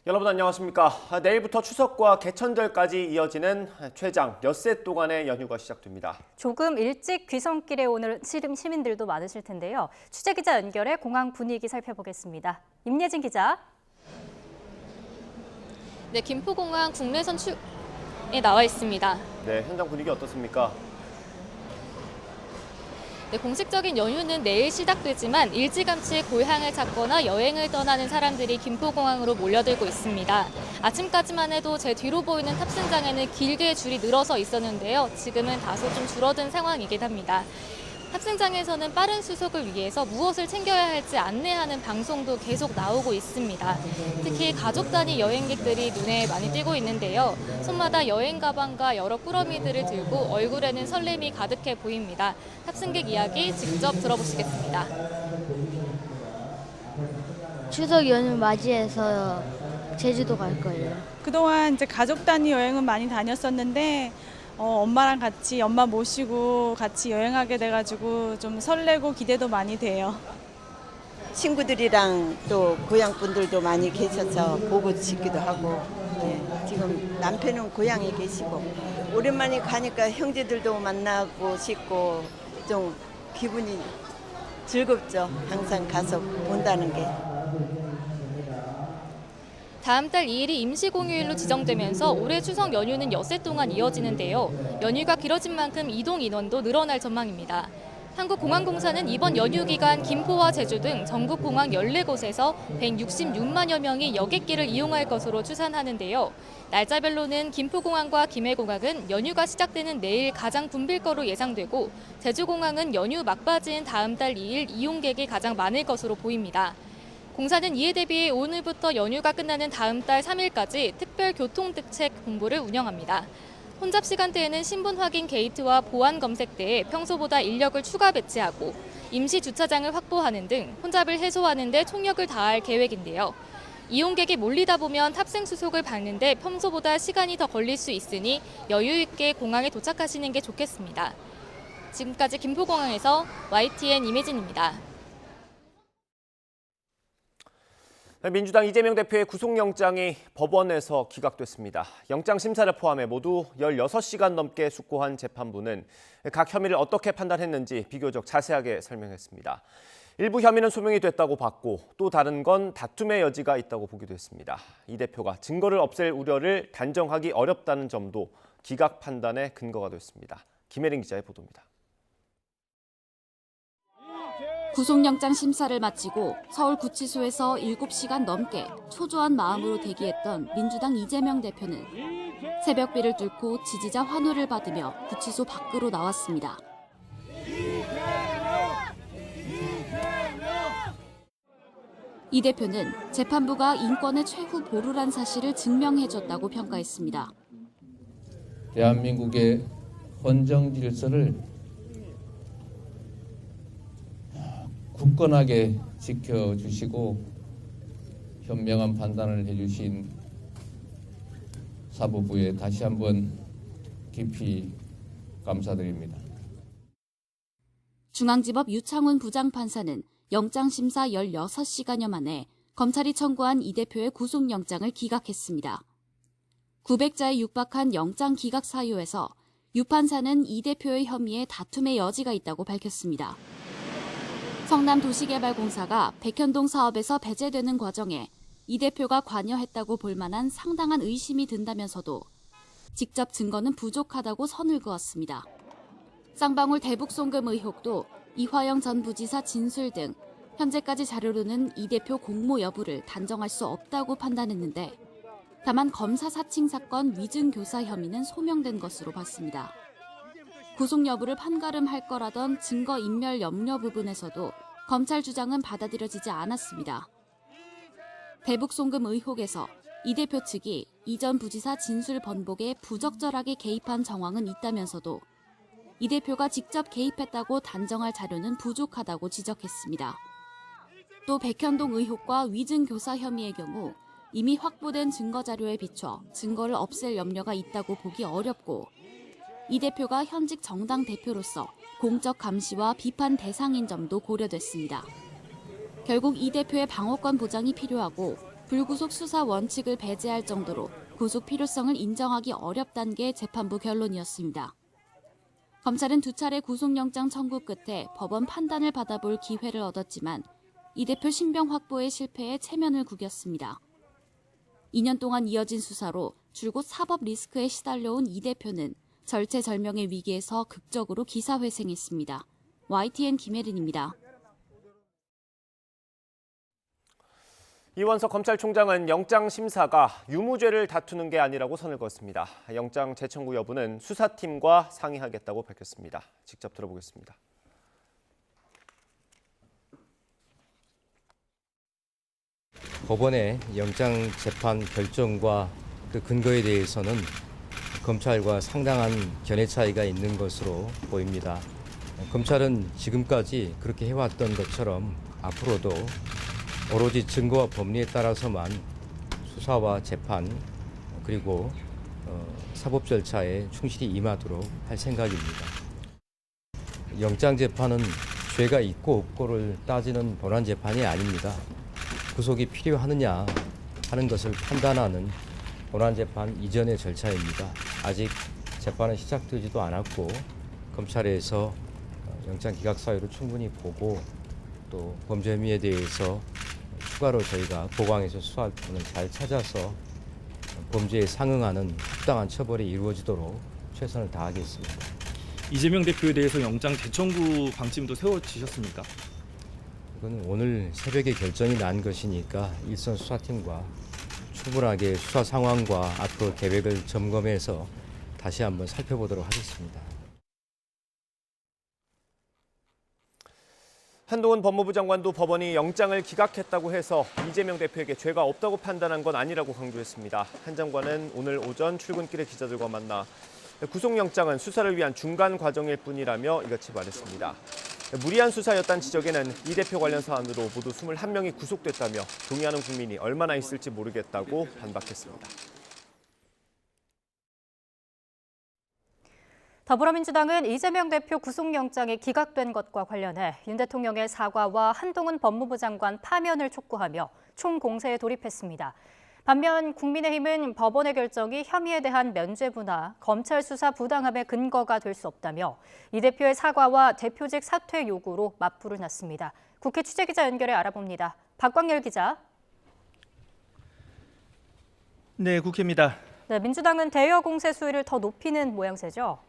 여러분 안녕하십니까. 내일부터 추석과 개천절까지 이어지는 최장 엿새 동안의 연휴가 시작됩니다. 조금 일찍 귀성길에 오는 시민들도 많으실 텐데요. 취재기자 연결해 공항 분위기 살펴보겠습니다. 임예진 기자. 네, 김포공항 국내선출에 나와 있습니다. 네, 현장 분위기 어떻습니까? 네, 공식적인 연휴는 내일 시작되지만 일찌감치 고향을 찾거나 여행을 떠나는 사람들이 김포공항으로 몰려들고 있습니다. 아침까지만 해도 제 뒤로 보이는 탑승장에는 길게 줄이 늘어서 있었는데요. 지금은 다소 좀 줄어든 상황이긴 합니다. 탑승장에서는 빠른 수속을 위해서 무엇을 챙겨야 할지 안내하는 방송도 계속 나오고 있습니다. 특히 가족 단위 여행객들이 눈에 많이 띄고 있는데요. 손마다 여행 가방과 여러 꾸러미들을 들고 얼굴에는 설렘이 가득해 보입니다. 탑승객 이야기 직접 들어보시겠습니다. 추석 연휴 맞이해서 제주도 갈 거예요. 그동안 이제 가족 단위 여행은 많이 다녔었는데 엄마랑 같이 엄마 모시고 같이 여행하게 돼가지고 좀 설레고 기대도 많이 돼요. 친구들이랑 또 고향 분들도 많이 계셔서 보고 싶기도 하고, 네, 지금 남편은 고향에 계시고 오랜만에 가니까 형제들도 만나고 싶고 좀 기분이 즐겁죠. 항상 가서 본다는 게. 다음 달 2일이 임시공휴일로 지정되면서 올해 추석 연휴는 엿새 동안 이어지는데요. 연휴가 길어진 만큼 이동 인원도 늘어날 전망입니다. 한국공항공사는 이번 연휴 기간 김포와 제주 등 전국 공항 14곳에서 166만여 명이 여객기를 이용할 것으로 추산하는데요. 날짜별로는 김포공항과 김해공항은 연휴가 시작되는 내일 가장 붐빌 거로 예상되고 제주공항은 연휴 막바지인 다음 달 2일 이용객이 가장 많을 것으로 보입니다. 공사는 이에 대비해 오늘부터 연휴가 끝나는 다음 달 3일까지 특별 교통대책 홍보를 운영합니다. 혼잡 시간대에는 신분 확인 게이트와 보안 검색대에 평소보다 인력을 추가 배치하고 임시 주차장을 확보하는 등 혼잡을 해소하는 데 총력을 다할 계획인데요. 이용객이 몰리다 보면 탑승 수속을 받는데 평소보다 시간이 더 걸릴 수 있으니 여유 있게 공항에 도착하시는 게 좋겠습니다. 지금까지 김포공항에서 YTN 임혜진입니다. 민주당 이재명 대표의 구속영장이 법원에서 기각됐습니다. 영장 심사를 포함해 모두 16시간 넘게 숙고한 재판부는 각 혐의를 어떻게 판단했는지 비교적 자세하게 설명했습니다. 일부 혐의는 소명이 됐다고 봤고 또 다른 건 다툼의 여지가 있다고 보기도 했습니다. 이 대표가 증거를 없앨 우려를 단정하기 어렵다는 점도 기각 판단의 근거가 됐습니다. 김혜린 기자의 보도입니다. 구속영장 심사를 마치고 서울구치소에서 7시간 넘게 초조한 마음으로 대기했던 민주당 이재명 대표는 새벽비를 뚫고 지지자 환호를 받으며 구치소 밖으로 나왔습니다. 이 대표는 재판부가 인권의 최후 보루란 사실을 증명해줬다고 평가했습니다. 대한민국의 헌정 질서를 굳건하게 지켜주시고 현명한 판단을 해주신 사법부에 다시 한번 깊이 감사드립니다. 중앙지법 유창훈 부장판사는 영장심사 16시간여 만에 검찰이 청구한 이 대표의 구속영장을 기각했습니다. 900자에 육박한 영장 기각 사유에서 유 판사는 이 대표의 혐의에 다툼의 여지가 있다고 밝혔습니다. 성남도시개발공사가 백현동 사업에서 배제되는 과정에 이 대표가 관여했다고 볼 만한 상당한 의심이 든다면서도 직접 증거는 부족하다고 선을 그었습니다. 쌍방울 대북송금 의혹도 이화영 전 부지사 진술 등 현재까지 자료로는 이 대표 공모 여부를 단정할 수 없다고 판단했는데 다만 검사 사칭 사건 위증 교사 혐의는 소명된 것으로 봤습니다. 구속 여부를 판가름할 거라던 증거인멸 염려 부분에서도 검찰 주장은 받아들여지지 않았습니다. 대북송금 의혹에서 이 대표 측이 이전 부지사 진술 번복에 부적절하게 개입한 정황은 있다면서도 이 대표가 직접 개입했다고 단정할 자료는 부족하다고 지적했습니다. 또 백현동 의혹과 위증 교사 혐의의 경우 이미 확보된 증거 자료에 비춰 증거를 없앨 염려가 있다고 보기 어렵고 이 대표가 현직 정당 대표로서 공적 감시와 비판 대상인 점도 고려됐습니다. 결국 이 대표의 방어권 보장이 필요하고 불구속 수사 원칙을 배제할 정도로 구속 필요성을 인정하기 어렵다는 게 재판부 결론이었습니다. 검찰은 두 차례 구속영장 청구 끝에 법원 판단을 받아볼 기회를 얻었지만 이 대표 신병 확보에 실패해 체면을 구겼습니다. 2년 동안 이어진 수사로 줄곧 사법 리스크에 시달려온 이 대표는 절체절명의 위기에서 극적으로 기사회생했습니다. YTN 김혜린입니다. 이원석 검찰총장은 영장 심사가 유무죄를 다투는 게 아니라고 선을 그었습니다. 영장 재청구 여부는 수사팀과 상의하겠다고 밝혔습니다. 직접 들어보겠습니다. 법원의 영장 재판 결정과 그 근거에 대해서는 검찰과 상당한 견해 차이가 있는 것으로 보입니다. 검찰은 지금까지 그렇게 해왔던 것처럼 앞으로도 오로지 증거와 법리에 따라서만 수사와 재판 그리고 사법 절차에 충실히 임하도록 할 생각입니다. 영장 재판은 죄가 있고 없고를 따지는 본안 재판이 아닙니다. 구속이 필요하느냐 하는 것을 판단하는 본안 재판 이전의 절차입니다. 아직 재판은 시작되지도 않았고 검찰에서 영장 기각 사유를 충분히 보고 또 범죄 혐의에 대해서 추가로 저희가 보강해서 수사할 부분을 잘 찾아서 범죄에 상응하는 합당한 처벌이 이루어지도록 최선을 다하겠습니다. 이재명 대표에 대해서 영장 재청구 방침도 세워지셨습니까? 이건 오늘 새벽에 결정이 난 것이니까 일선 수사팀과 충분하게 수사 상황과 앞으로 계획을 점검해서 다시 한번 살펴보도록 하겠습니다. 한동훈 법무부 장관도 법원이 영장을 기각했다고 해서 이재명 대표에게 죄가 없다고 판단한 건 아니라고 강조했습니다. 한 장관은 오늘 오전 출근길에 기자들과 만나 구속영장은 수사를 위한 중간 과정일 뿐이라며 이같이 말했습니다. 무리한 수사였다는 지적에는 이 대표 관련 사안으로 모두 21명이 구속됐다며 동의하는 국민이 얼마나 있을지 모르겠다고 반박했습니다. 더불어민주당은 이재명 대표 구속영장이 기각된 것과 관련해 윤 대통령의 사과와 한동훈 법무부 장관 파면을 촉구하며 총공세에 돌입했습니다. 반면 국민의힘은 법원의 결정이 혐의에 대한 면죄부나 검찰 수사 부당함의 근거가 될 수 없다며 이 대표의 사과와 대표직 사퇴 요구로 맞불을 놨습니다. 국회 취재기자 연결해 알아봅니다. 박광열 기자. 네, 국회입니다. 네, 민주당은 대여 공세 수위를 더 높이는 모양새죠.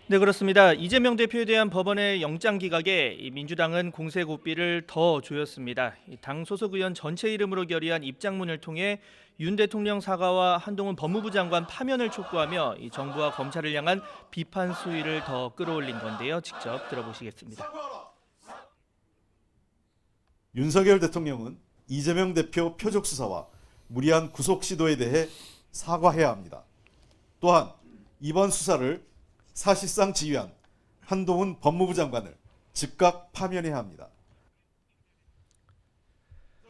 네, 그렇습니다. 이재명 대표에 대한 법원의 영장 기각에 민주당은 공세 고삐를 더 조였습니다. 당 소속 의원 전체 이름으로 결의한 입장문을 통해 윤 대통령 사과와 한동훈 법무부 장관 파면을 촉구하며 정부와 검찰을 향한 비판 수위를 더 끌어올린 건데요. 직접 들어보시겠습니다. 윤석열 대통령은 이재명 대표 표적 수사와 무리한 구속 시도에 대해 사과해야 합니다. 또한 이번 수사를 사실상 지휘한 한동훈 법무부 장관을 즉각 파면해야 합니다.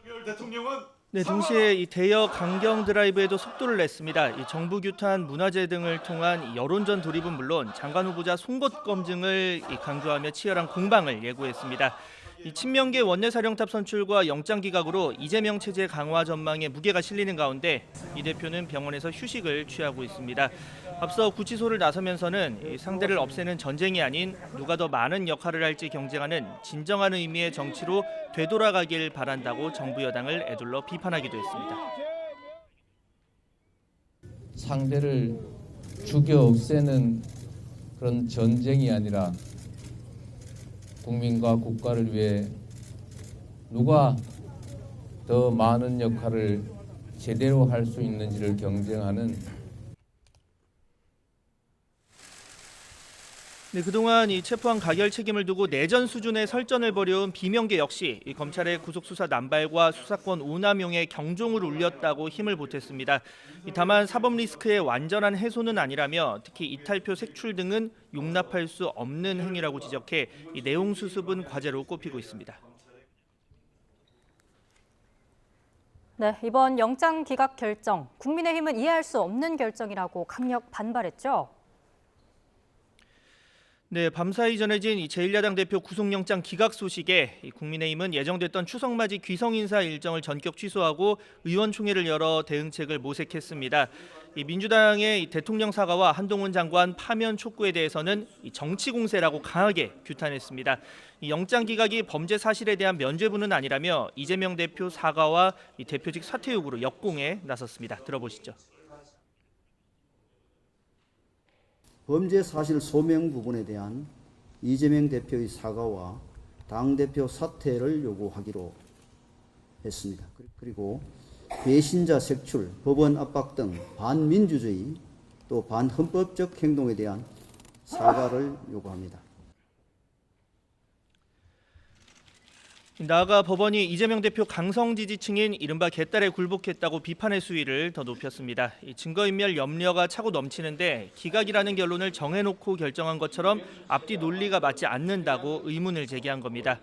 윤석열 대통령은 네, 동시에 이 대여 강경 드라이브에도 속도를 냈습니다. 이 정부 규탄 문화재 등을 통한 여론전 돌입은 물론 장관 후보자 송곳 검증을 강조하며 치열한 공방을 예고했습니다. 이 친명계 원내사령탑 선출과 영장 기각으로 이재명 체제 강화 전망에 무게가 실리는 가운데 이 대표는 병원에서 휴식을 취하고 있습니다. 앞서 구치소를 나서면서는 상대를 없애는 전쟁이 아닌 누가 더 많은 역할을 할지 경쟁하는 진정한 의미의 정치로 되돌아가길 바란다고 정부 여당을 애둘러 비판하기도 했습니다. 상대를 죽여 없애는 그런 전쟁이 아니라 국민과 국가를 위해 누가 더 많은 역할을 제대로 할 수 있는지를 경쟁하는 네, 그동안 이 체포한 가결 책임을 두고 내전 수준의 설전을 벌여온 비명계 역시 이 검찰의 구속수사 남발과 수사권 오남용에 경종을 울렸다고 힘을 보탰습니다. 다만 사법 리스크의 완전한 해소는 아니라며 특히 이탈표 색출 등은 용납할 수 없는 행위라고 지적해 이 내용 수습은 과제로 꼽히고 있습니다. 네, 이번 영장 기각 결정, 국민의힘은 이해할 수 없는 결정이라고 강력 반발했죠. 네, 밤사이 전해진 이 제1야당 대표 구속영장 기각 소식에 이 국민의힘은 예정됐던 추석맞이 귀성인사 일정을 전격 취소하고 의원총회를 열어 대응책을 모색했습니다. 이 민주당의 이 대통령 사과와 한동훈 장관 파면 촉구에 대해서는 이 정치 공세라고 강하게 규탄했습니다. 이 영장 기각이 범죄 사실에 대한 면죄부는 아니라며 이재명 대표 사과와 이 대표직 사퇴 요구로 역공에 나섰습니다. 들어보시죠. 범죄 사실 소명 부분에 대한 이재명 대표의 사과와 당대표 사퇴를 요구하기로 했습니다. 그리고 배신자 색출, 법원 압박 등 반민주주의 또 반헌법적 행동에 대한 사과를 요구합니다. 나아가 법원이 이재명 대표 강성 지지층인 이른바 개딸에 굴복했다고 비판의 수위를 더 높였습니다. 증거인멸 염려가 차고 넘치는데 기각이라는 결론을 정해놓고 결정한 것처럼 앞뒤 논리가 맞지 않는다고 의문을 제기한 겁니다.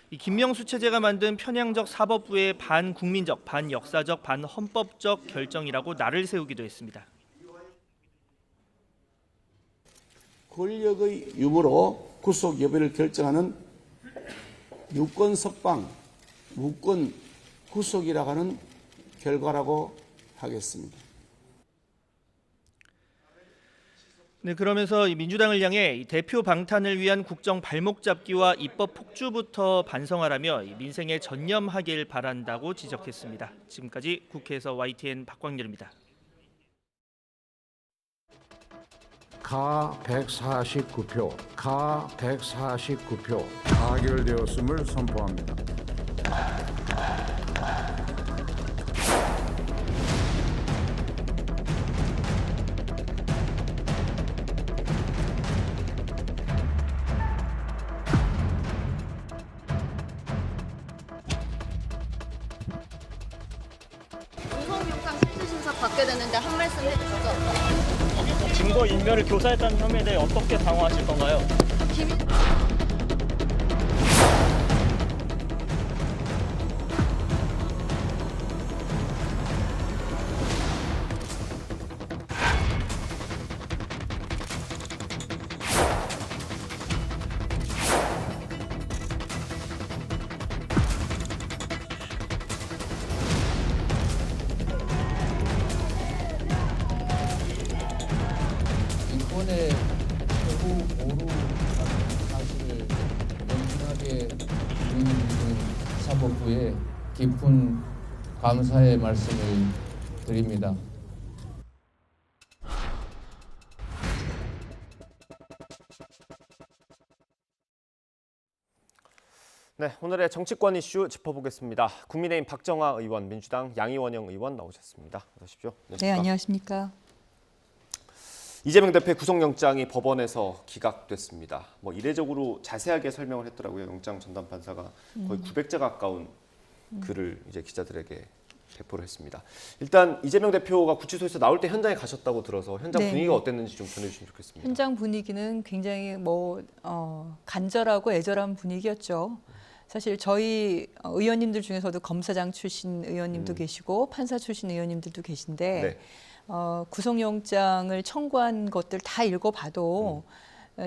김명수 체제가 만든 편향적 사법부의 반국민적, 반역사적, 반헌법적 결정이라고 날을 세우기도 했습니다. 권력의 유무로 구속 여부를 결정하는 유권 석방, 무권 구속이라고 하는 결과라고 하겠습니다. 네, 그러면서 민주당을 향해 대표 방탄을 위한 국정 발목 잡기와 입법 폭주부터 반성하라며 민생에 전념하길 바란다고 지적했습니다. 지금까지 국회에서 YTN 박광렬입니다. 가 149표, 가 149표 가결되었음을 선포합니다. 구속영장 실질심사 받게 되는데 한 말씀 해주시죠. 증거 인멸을 교사했다는 혐의에 대해 어떻게 방어하실 건가요? 인권의 최고 보루라는 사실을 명확하게 우리 사법부에 깊은 감사의 말씀을 드립니다. 네, 오늘의 정치권 이슈 짚어보겠습니다. 국민의힘 박정아 의원, 민주당 양이원영 의원 나오셨습니다. 어서 오십시오. 네, 안녕하십니까. 이재명 대표의 구속영장이 법원에서 기각됐습니다. 이례적으로 자세하게 설명을 했더라고요. 영장 전담 판사가 거의 900자 가까운 글을 이제 기자들에게 배포를 했습니다. 일단 이재명 대표가 구치소에서 나올 때 현장에 가셨다고 들어서 현장 네. 분위기가 어땠는지 좀 전해주시면 좋겠습니다. 현장 분위기는 굉장히 간절하고 애절한 분위기였죠. 사실 저희 의원님들 중에서도 검사장 출신 의원님도 계시고 판사 출신 의원님들도 계신데 네. 구속영장을 청구한 것들 다 읽어봐도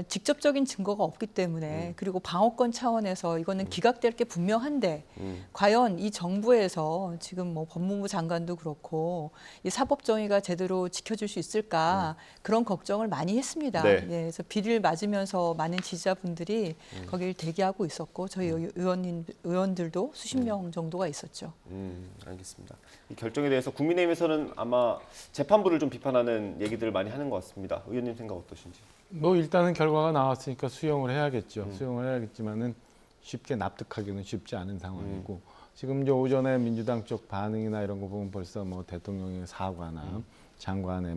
직접적인 증거가 없기 때문에 그리고 방어권 차원에서 이거는 기각될 게 분명한데 과연 이 정부에서 지금 법무부 장관도 그렇고 이 사법 정의가 제대로 지켜줄 수 있을까 그런 걱정을 많이 했습니다. 네. 예, 그래서 비를 맞으면서 많은 지지자분들이 거기를 대기하고 있었고 저희 의원들도 수십 명 정도가 있었죠. 알겠습니다. 이 결정에 대해서 국민의힘에서는 아마 재판부를 좀 비판하는 얘기들을 많이 하는 것 같습니다. 의원님 생각 어떠신지? 일단은 결과가 나왔으니까 수용을 해야겠죠. 수용을 해야겠지만은 쉽게 납득하기는 쉽지 않은 상황이고 지금 이제 오전에 민주당 쪽 반응이나 이런 거 보면 벌써 대통령의 사과나 장관의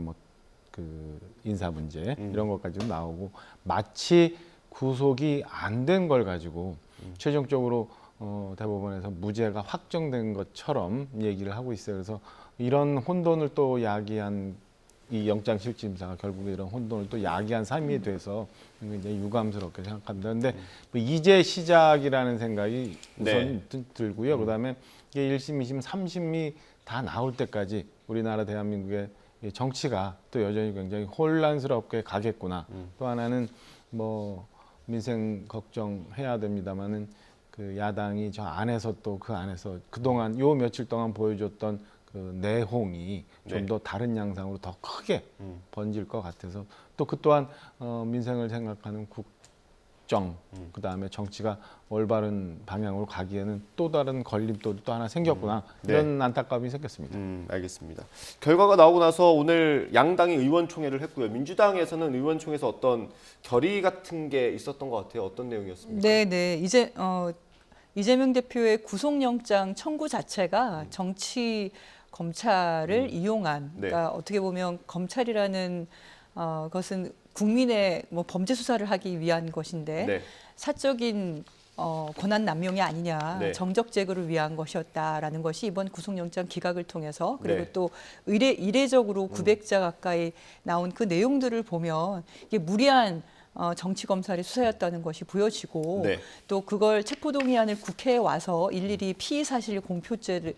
그 인사 문제 이런 것까지 좀 나오고 마치 구속이 안 된 걸 가지고 최종적으로 대법원에서 무죄가 확정된 것처럼 얘기를 하고 있어요. 그래서 이런 혼돈을 또 야기한 이 영장실질심사가 결국에 이런 혼돈을 또 야기한 셈이 돼서 굉장히 유감스럽게 생각합니다. 그런데 이제 시작이라는 생각이 우선 들고요. 그다음에 이게 1심, 2심, 3심이 다 나올 때까지 우리나라 대한민국의 정치가 또 여전히 굉장히 혼란스럽게 가겠구나. 또 하나는 민생 걱정해야 됩니다만은 그 야당이 저 안에서 또 그 안에서 그동안 요 며칠 동안 보여줬던 그 내홍이 좀 더 다른 양상으로 더 크게 번질 것 같아서 또 그 또한 민생을 생각하는 국정 그다음에 정치가 올바른 방향으로 가기에는 또 다른 걸림돌이 또 하나 생겼구나 이런 안타까움이 생겼습니다. 알겠습니다. 결과가 나오고 나서 오늘 양당이 의원총회를 했고요. 민주당에서는 의원총회에서 어떤 결의 같은 게 있었던 것 같아요. 어떤 내용이었습니까? 네. 이재명 대표의 구속영장 청구 자체가 정치 검찰을 이용한, 그러니까 어떻게 보면 검찰이라는 것은 국민의 뭐 범죄 수사를 하기 위한 것인데 사적인 권한 남용이 아니냐, 정적 제거를 위한 것이었다라는 것이 이번 구속영장 기각을 통해서 그리고 또 이례적으로 900자 가까이 나온 그 내용들을 보면 이게 무리한 정치 검찰의 수사였다는 것이 보여지고 또 그걸 체포동의안을 국회에 와서 일일이 피의 사실 공표죄를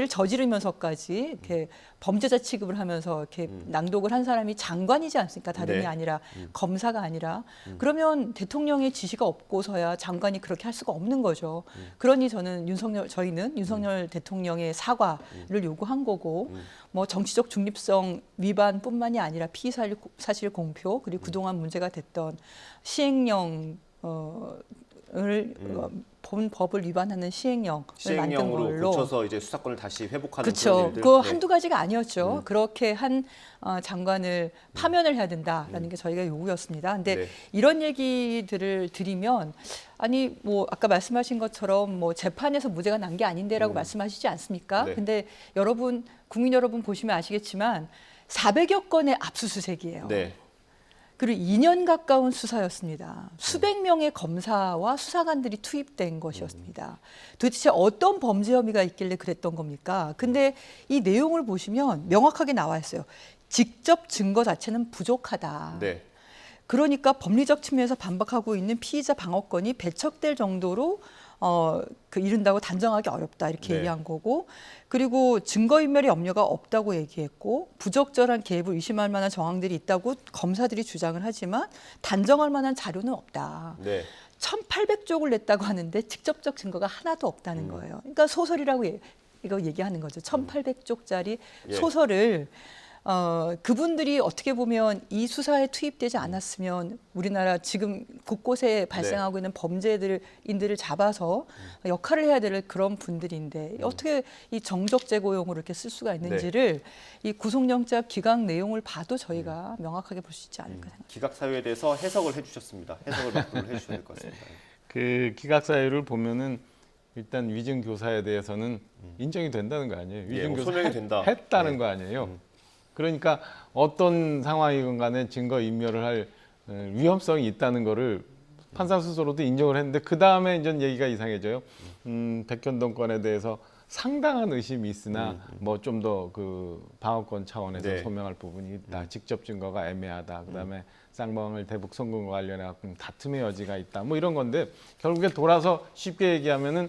저지르면서까지 이렇게 범죄자 취급을 하면서 이렇게 낭독을 한 사람이 장관이지 않습니까? 다름이 아니라 검사가 아니라 그러면 대통령의 지시가 없고서야 장관이 그렇게 할 수가 없는 거죠. 그러니 저희는 윤석열 대통령의 사과를 요구한 거고 뭐 정치적 중립성 위반뿐만이 아니라 피의 사실 공표 그리고 그동안 문제가 됐던 시행령 본 법을 위반하는 시행령을 만든 걸로 고쳐서 이제 수사권을 다시 회복하는 그렇죠. 그 한두 가지가 아니었죠. 그렇게 한 장관을 파면을 해야 된다라는 게 저희가 요구였습니다. 근데 이런 얘기들을 드리면 아니 뭐 아까 말씀하신 것처럼 뭐 재판에서 무죄가 난 게 아닌데라고 말씀하시지 않습니까? 근데 국민 여러분 보시면 아시겠지만 400여 건의 압수수색이에요. 그리고 2년 가까운 수사였습니다. 수백 명의 검사와 수사관들이 투입된 것이었습니다. 도대체 어떤 범죄 혐의가 있길래 그랬던 겁니까? 근데 이 내용을 보시면 명확하게 나와 있어요. 직접 증거 자체는 부족하다. 그러니까 법리적 측면에서 반박하고 있는 피의자 방어권이 배척될 정도로 이른다고 단정하기 어렵다 이렇게 얘기한 거고 그리고 증거인멸의 염려가 없다고 얘기했고 부적절한 개입을 의심할 만한 정황들이 있다고 검사들이 주장을 하지만 단정할 만한 자료는 없다. 1,800쪽을 냈다고 하는데 직접적 증거가 하나도 없다는 거예요. 그러니까 소설이라고 이거 얘기하는 거죠. 1,800쪽짜리 소설을 그분들이 어떻게 보면 이 수사에 투입되지 않았으면 우리나라 지금 곳곳에 발생하고 있는 범죄인들을 잡아서 역할을 해야 될 그런 분들인데 어떻게 이 정적 제거용으로 이렇게 쓸 수가 있는지를 이 구속영장 기각 내용을 봐도 저희가 명확하게 볼 수 있지 않을까 생각합니다. 기각 사유에 대해서 해석을 해주셨습니다. 해석을 몇 해주셔야 될 것 같습니다. 그 기각 사유를 보면은 일단 위증 교사에 대해서는 인정이 된다는 거 아니에요? 위증 교사 소명이 된다. 했다는 거 아니에요? 그러니까 어떤 상황이건 간에 증거 인멸을 할 위험성이 있다는 거를 판사 스스로도 인정을 했는데 그 다음에 이제 얘기가 이상해져요. 백현동 건에 대해서 상당한 의심이 있으나 뭐 좀 더 그 방어권 차원에서 소명할 부분이 있다. 직접 증거가 애매하다. 그다음에 쌍방울 대북 선거과 관련해 갖고 다툼의 여지가 있다. 뭐 이런 건데 결국에 돌아서 쉽게 얘기하면은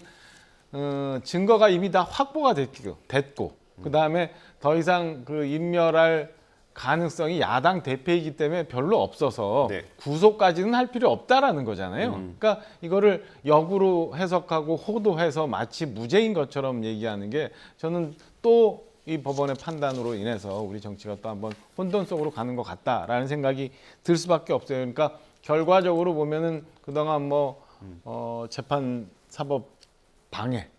증거가 이미 다 확보가 됐고 그다음에 더 이상 그 인멸할 가능성이 야당 대표이기 때문에 별로 없어서 구속까지는 할 필요 없다라는 거잖아요. 그러니까 이거를 역으로 해석하고 호도해서 마치 무죄인 것처럼 얘기하는 게 저는 또 이 법원의 판단으로 인해서 우리 정치가 또 한번 혼돈 속으로 가는 것 같다라는 생각이 들 수밖에 없어요. 그러니까 결과적으로 보면은 그동안 뭐 재판 사법 방해,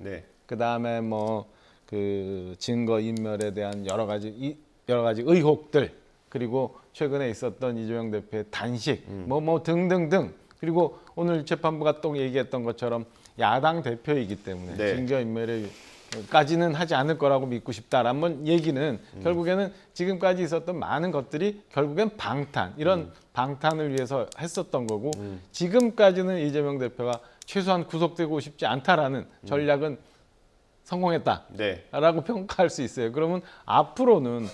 그다음에 뭐 그 증거 인멸에 대한 여러 가지 의혹들 그리고 최근에 있었던 이재명 대표의 단식 뭐 등등등 그리고 오늘 재판부가 또 얘기했던 것처럼 야당 대표이기 때문에 증거 인멸까지는 하지 않을 거라고 믿고 싶다라는 얘기는 결국에는 지금까지 있었던 많은 것들이 결국엔 이런 방탄을 위해서 했었던 거고 지금까지는 이재명 대표가 최소한 구속되고 싶지 않다라는 전략은 성공했다라고 평가할 수 있어요. 그러면 앞으로는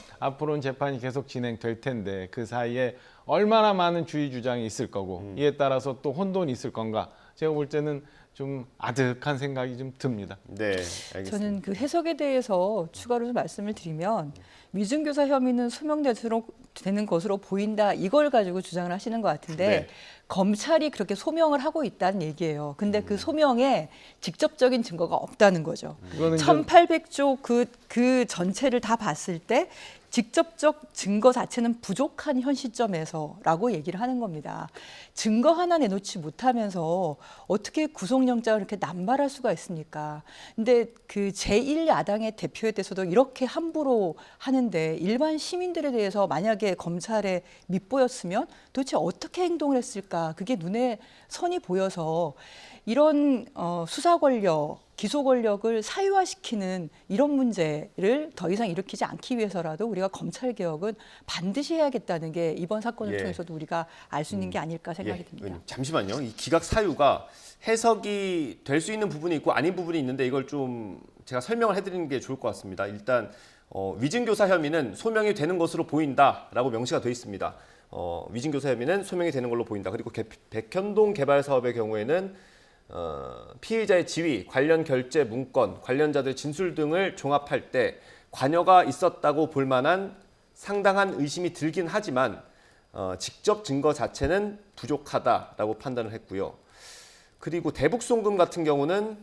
재판이 계속 진행될 텐데 그 사이에 얼마나 많은 주의 주장이 있을 거고 이에 따라서 또 혼돈이 있을 건가. 제가 볼 때는 좀 아득한 생각이 좀 듭니다. 네, 알겠습니다. 저는 그 해석에 대해서 추가로 좀 말씀을 드리면 위증교사 혐의는 소명되는 것으로 보인다 이걸 가지고 주장을 하시는 것 같은데 네. 검찰이 그렇게 소명을 하고 있다는 얘기예요. 근데 그 소명에 직접적인 증거가 없다는 거죠. 1800조 그 전체를 다 봤을 때 직접적 증거 자체는 부족한 현 시점에서라고 얘기를 하는 겁니다. 증거 하나 내놓지 못하면서 어떻게 구속영장을 이렇게 남발할 수가 있습니까? 근데 그 제1야당의 대표에 대해서도 이렇게 함부로 하는데 일반 시민들에 대해서 만약에 검찰에 밑보였으면 도대체 어떻게 행동을 했을까? 그게 눈에 선이 보여서 이런 수사 권력, 기소 권력을 사유화시키는 이런 문제를 더 이상 일으키지 않기 위해서라도 우리가 검찰 개혁은 반드시 해야겠다는 게 이번 사건을 통해서도 우리가 알 수 있는 게 아닐까 생각이 듭니다. 의원님, 잠시만요. 이 기각 사유가 해석이 될 수 있는 부분이 있고 아닌 부분이 있는데 이걸 좀 제가 설명을 해드리는 게 좋을 것 같습니다. 일단 위증교사 혐의는 소명이 되는 것으로 보인다라고 명시가 돼 있습니다. 위증교사 혐의는 소명이 되는 걸로 보인다. 그리고 백현동 개발 사업의 경우에는 피의자의 지위, 관련 결제 문건, 관련자들 진술 등을 종합할 때 관여가 있었다고 볼 만한 상당한 의심이 들긴 하지만 직접 증거 자체는 부족하다라고 판단을 했고요. 그리고 대북송금 같은 경우는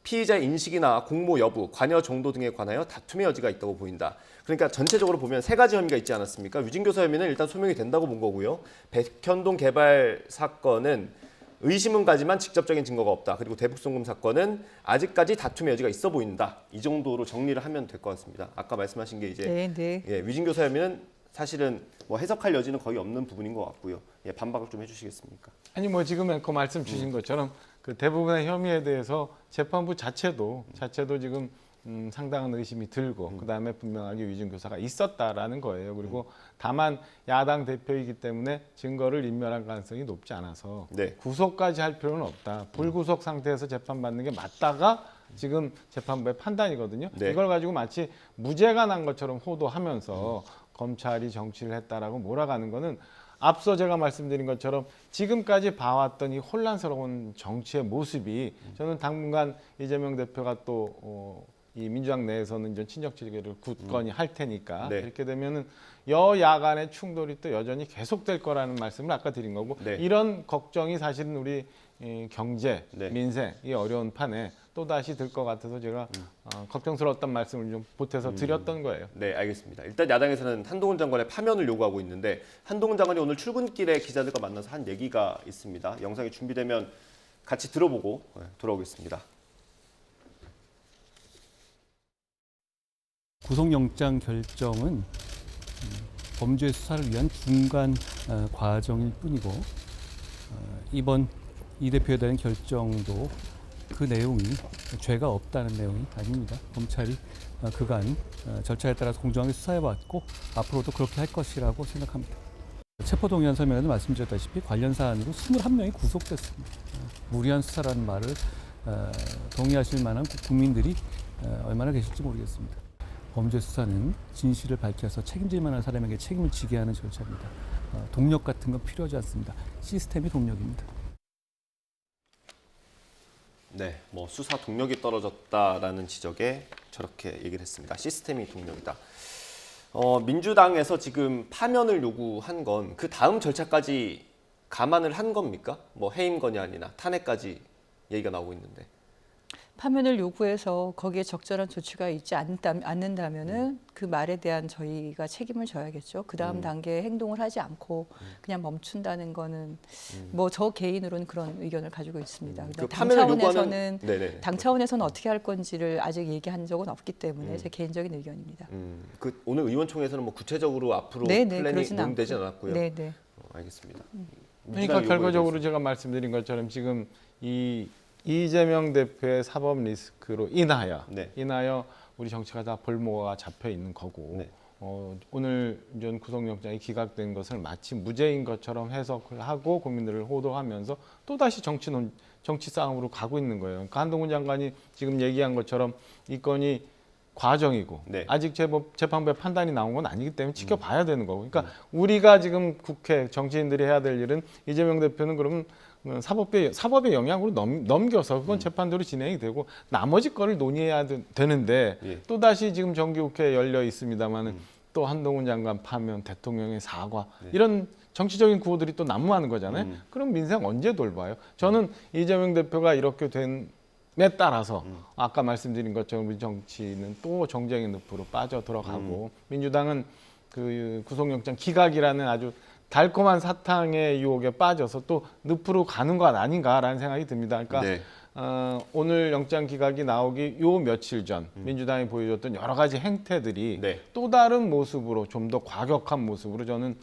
피의자의 인식이나 공모 여부, 관여 정도 등에 관하여 다툼의 여지가 있다고 보인다. 그러니까 전체적으로 보면 세 가지 혐의가 있지 않았습니까? 위증교사 혐의는 일단 소명이 된다고 본 거고요. 백현동 개발 사건은 의심은 가지만 직접적인 증거가 없다. 그리고 대북송금 사건은 아직까지 다툼의 여지가 있어 보인다. 이 정도로 정리를 하면 될 것 같습니다. 아까 말씀하신 게 이제 위증교사 혐의는 사실은 뭐 해석할 여지는 거의 없는 부분인 것 같고요. 반박을 좀 해주시겠습니까? 아니 뭐 지금 그 말씀 주신 것처럼 그 대부분의 혐의에 대해서 재판부 자체도 지금 상당한 의심이 들고 그다음에 분명하게 위증교사가 있었다라는 거예요. 그리고 다만 야당 대표이기 때문에 증거를 인멸할 가능성이 높지 않아서 구속까지 할 필요는 없다. 불구속 상태에서 재판받는 게 맞다가 지금 재판부의 판단이거든요. 이걸 가지고 마치 무죄가 난 것처럼 호도하면서 검찰이 정치를 했다라고 몰아가는 거는 앞서 제가 말씀드린 것처럼 지금까지 봐왔던 이 혼란스러운 정치의 모습이 저는 당분간 이재명 대표가 또 이 민주당 내에서는 이제 친정 체계를 굳건히 할 테니까 이렇게 되면은 여야 간의 충돌이 또 여전히 계속될 거라는 말씀을 아까 드린 거고 이런 걱정이 사실은 우리 경제, 민생 이 어려운 판에 또 다시 들 것 같아서 제가 걱정스러웠던 말씀을 좀 보태서 드렸던 거예요. 네, 알겠습니다. 일단 야당에서는 한동훈 장관의 파면을 요구하고 있는데 한동훈 장관이 오늘 출근길에 기자들과 만나서 한 얘기가 있습니다. 영상이 준비되면 같이 들어보고 돌아오겠습니다. 구속영장 결정은 범죄 수사를 위한 중간 과정일 뿐이고 이번 이 대표에 대한 결정도 그 내용이 죄가 없다는 내용이 아닙니다. 검찰이 그간 절차에 따라서 공정하게 수사해왔고 앞으로도 그렇게 할 것이라고 생각합니다. 체포동의안 서면에도 말씀드렸다시피 관련 사안으로 21명이 구속됐습니다. 무리한 수사라는 말을 동의하실 만한 국민들이 얼마나 계실지 모르겠습니다. 범죄 수사는 진실을 밝혀서 책임질 만한 사람에게 책임을 지게 하는 절차입니다. 동력 같은 건 필요하지 않습니다. 시스템이 동력입니다. 네, 뭐 수사 동력이 떨어졌다라는 지적에 저렇게 얘기를 했습니다. 시스템이 동력이다. 민주당에서 지금 파면을 요구한 건 그 다음 절차까지 감안을 한 겁니까? 뭐 해임 건의안이나 탄핵까지 얘기가 나오고 있는데. 파면을 요구해서 거기에 적절한 조치가 있지 않는다면은 그 말에 대한 저희가 책임을 져야겠죠. 그 다음 단계에 행동을 하지 않고 그냥 멈춘다는 거는 뭐 저 개인으로는 그런 의견을 가지고 있습니다. 그 당 차원에서는 어떻게 할 건지를 아직 얘기한 적은 없기 때문에 제 개인적인 의견입니다. 그 오늘 의원총회에서는 뭐 구체적으로 앞으로 플랜이 논의되지 않았고요. 네네. 알겠습니다. 그러니까 결과적으로 제가 말씀드린 것처럼 지금 이재명 대표의 사법 리스크로 인하여 우리 정치가 다 볼모가 잡혀 있는 거고 오늘 전 구속영장이 기각된 것을 마치 무죄인 것처럼 해석을 하고 국민들을 호도하면서 또다시 정치 싸움으로 가고 있는 거예요. 그러니까 한동훈 장관이 지금 얘기한 것처럼 이 건이 과정이고 아직 재판부의 판단이 나온 건 아니기 때문에 지켜봐야 되는 거고. 그러니까 우리가 지금 국회 정치인들이 해야 될 일은 이재명 대표는 그러면 사법의 영향으로 넘겨서 그건 재판대로 진행이 되고 나머지 거를 논의해야 되는데 또다시 지금 정기국회 열려 있습니다만은 또 한동훈 장관 파면, 대통령의 사과 이런 정치적인 구호들이 또 난무하는 거잖아요. 그럼 민생 언제 돌봐요? 저는 이재명 대표가 이렇게 됨에 따라서 아까 말씀드린 것처럼 우리 정치는 또 정쟁의 늪으로 빠져 들어가고 민주당은 그 구속영장 기각이라는 아주 달콤한 사탕의 유혹에 빠져서 또 늪으로 가는 것 아닌가라는 생각이 듭니다. 그러니까 오늘 영장 기각이 나오기 요 며칠 전 민주당이 보여줬던 여러 가지 행태들이 또 다른 모습으로 좀 더 과격한 모습으로 저는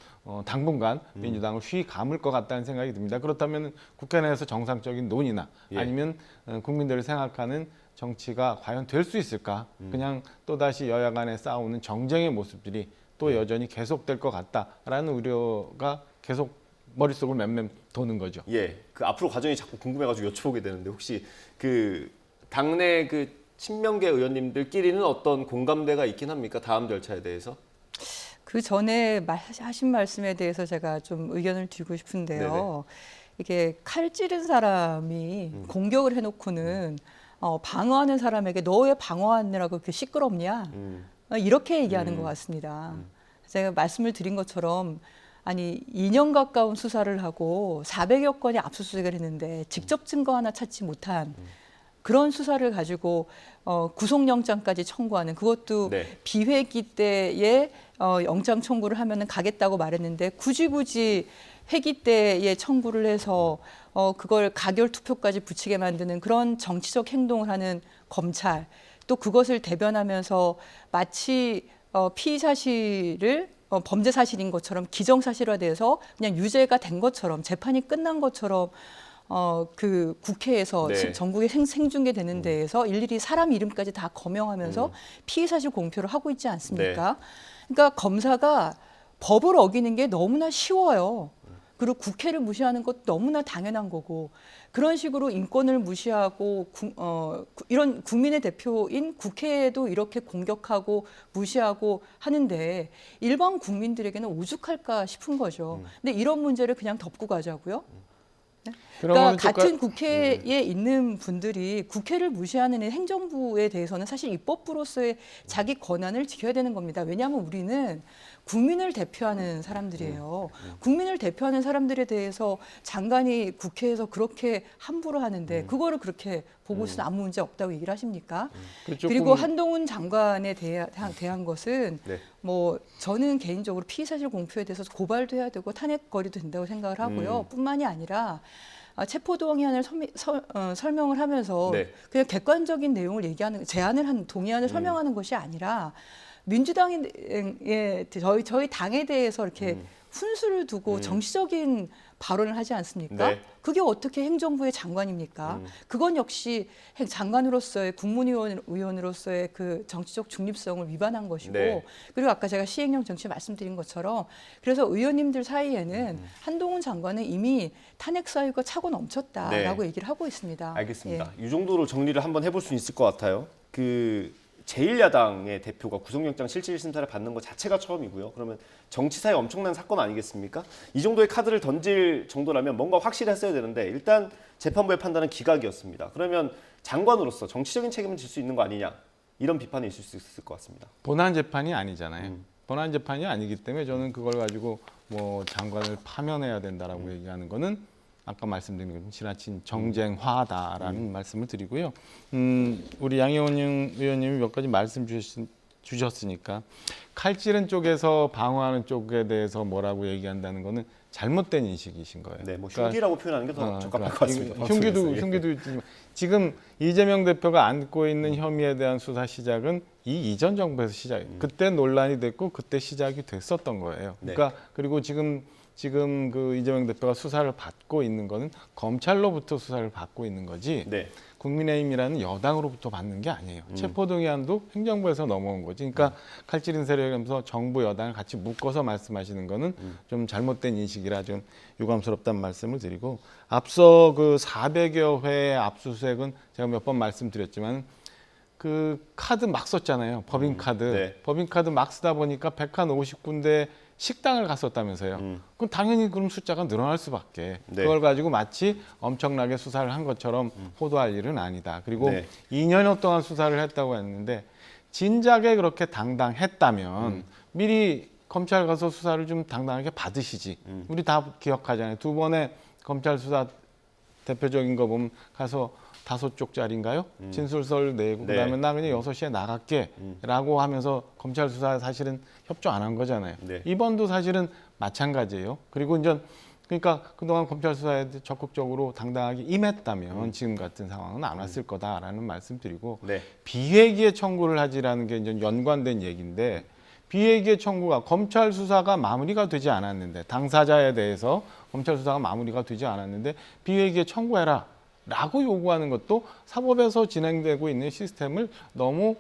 당분간 민주당을 휘 감을 것 같다는 생각이 듭니다. 그렇다면 국회 내에서 정상적인 논의나 아니면 국민들을 생각하는 정치가 과연 될 수 있을까? 그냥 또다시 여야 간에 싸우는 정쟁의 모습들이 또 여전히 계속될 것 같다라는 우려가 계속 머릿속을 맴맴 도는 거죠. 예, 그 앞으로 과정이 자꾸 궁금해가지고 여쭤보게 되는데 혹시 그 당내 그 친명계 의원님들끼리는 어떤 공감대가 있긴 합니까? 다음 절차에 대해서? 그 전에 하신 말씀에 대해서 제가 좀 의견을 드리고 싶은데요. 이게 칼 찌른 사람이 공격을 해놓고는 방어하는 사람에게 너 왜 방어하느라고 그렇게 시끄럽냐? 이렇게 얘기하는 것 같습니다. 제가 말씀을 드린 것처럼 아니 2년 가까운 수사를 하고 400여 건의 압수수색을 했는데 직접 증거 하나 찾지 못한 그런 수사를 가지고 구속영장까지 청구하는 그것도 비회기 때에 영장 청구를 하면은 가겠다고 말했는데 굳이 회기 때에 청구를 해서 그걸 가결 투표까지 붙이게 만드는 그런 정치적 행동을 하는 검찰 또 그것을 대변하면서 마치 피의 사실을 범죄 사실인 것처럼 기정사실화돼서 그냥 유죄가 된 것처럼 재판이 끝난 것처럼 그 국회에서 전국에 생중계되는 데에서 일일이 사람 이름까지 다 거명하면서 피의 사실 공표를 하고 있지 않습니까? 그러니까 검사가 법을 어기는 게 너무나 쉬워요. 그리고 국회를 무시하는 것도 너무나 당연한 거고 그런 식으로 인권을 무시하고 이런 국민의 대표인 국회에도 이렇게 공격하고 무시하고 하는데 일반 국민들에게는 오죽할까 싶은 거죠. 근데 이런 문제를 그냥 덮고 가자고요? 그러니까 같은 국회에 있는 분들이 국회를 무시하는 행정부에 대해서는 사실 입법부로서의 자기 권한을 지켜야 되는 겁니다. 왜냐하면 우리는 국민을 대표하는 사람들이에요. 국민을 대표하는 사람들에 대해서 장관이 국회에서 그렇게 함부로 하는데 그거를 그렇게 보고서는 아무 문제 없다고 얘기를 하십니까? 그리고 한동훈 장관에 대한 것은 뭐 저는 개인적으로 피의사실 공표에 대해서 고발도 해야 되고 탄핵거리도 된다고 생각을 하고요. 뿐만이 아니라 체포동의안을 설명을 하면서 그냥 객관적인 내용을 얘기하는 동의안을 설명하는 것이 아니라 민주당의 저희 당에 대해서 이렇게 훈수를 두고 정치적인 발언을 하지 않습니까? 그게 어떻게 행정부의 장관입니까? 그건 역시 장관으로서의 국무위원으로서의 그 정치적 중립성을 위반한 것이고 그리고 아까 제가 시행령 정치 말씀드린 것처럼 그래서 의원님들 사이에는 한동훈 장관은 이미 탄핵 사유가 차고 넘쳤다라고 얘기를 하고 있습니다. 알겠습니다. 이 정도로 정리를 한번 해볼 수 있을 것 같아요. 그 제1야당의 대표가 구속영장 실질심사를 받는 것 자체가 처음이고요. 그러면 정치사에 엄청난 사건 아니겠습니까? 이 정도의 카드를 던질 정도라면 뭔가 확실했어야 되는데 일단 재판부의 판단은 기각이었습니다. 그러면 장관으로서 정치적인 책임을 질 수 있는 거 아니냐 이런 비판이 있을 수 있을 것 같습니다. 본안 재판이 아니잖아요. 본안 재판이 아니기 때문에 저는 그걸 가지고 뭐 장관을 파면해야 된다라고 얘기하는 거는 아까 말씀드린 것처럼 지나친 정쟁화다라는 말씀을 드리고요. 우리 양희원 의원님이 몇 가지 말씀 주셨으니까 칼찌른 쪽에서 방어하는 쪽에 대해서 뭐라고 얘기한다는 거는 잘못된 인식이신 거예요. 네, 뭐 흉기라고 표현하는 게 더 적합할 것 같습니다. 흉기도 있지만 지금 이재명 대표가 안고 있는 혐의에 대한 수사 시작은 이 이전 정부에서 그때 논란이 됐고 그때 시작이 됐었던 거예요. 그러니까 그리고 지금 그 이재명 대표가 수사를 받고 있는 거는 검찰로부터 수사를 받고 있는 거지 국민의힘이라는 여당으로부터 받는 게 아니에요. 체포동의안도 행정부에서 넘어온 거지. 그러니까 칼찌른 세력이면서 정부 여당을 같이 묶어서 말씀하시는 거는 좀 잘못된 인식이라 좀 유감스럽다는 말씀을 드리고 앞서 그 400여 회의 압수수색은 제가 몇 번 말씀드렸지만 그 카드 막 썼잖아요. 법인카드. 법인카드 막 쓰다 보니까 100한 50군데 식당을 갔었다면서요. 그럼 당연히 그럼 숫자가 늘어날 수밖에. 네. 그걸 가지고 마치 엄청나게 수사를 한 것처럼 호도할 일은 아니다. 그리고 네. 2년여 동안 수사를 했다고 했는데 진작에 그렇게 당당했다면 미리 검찰 가서 수사를 좀 당당하게 받으시지. 우리 다 기억하잖아요. 2번의 검찰 수사 대표적인 거 보면 가서 5쪽짜리인가요? 진술서를 내고 네. 그다음에 나 그냥 6시에 나갈게 라고 하면서 검찰 수사에 사실은 협조 안 한 거잖아요. 네. 이번도 사실은 마찬가지예요. 그리고 이제 그러니까 그동안 검찰 수사에 적극적으로 당당하게 임했다면 지금 같은 상황은 안 왔을 거다라는 말씀드리고 네. 비회기에 청구를 하지라는 게 이제 연관된 얘기인데 비회기의 청구가 검찰 수사가 마무리가 되지 않았는데 당사자에 대해서 검찰 수사가 마무리가 되지 않았는데 비회기에 청구해라 라고 요구하는 것도 사법에서 진행되고 있는 시스템을 너무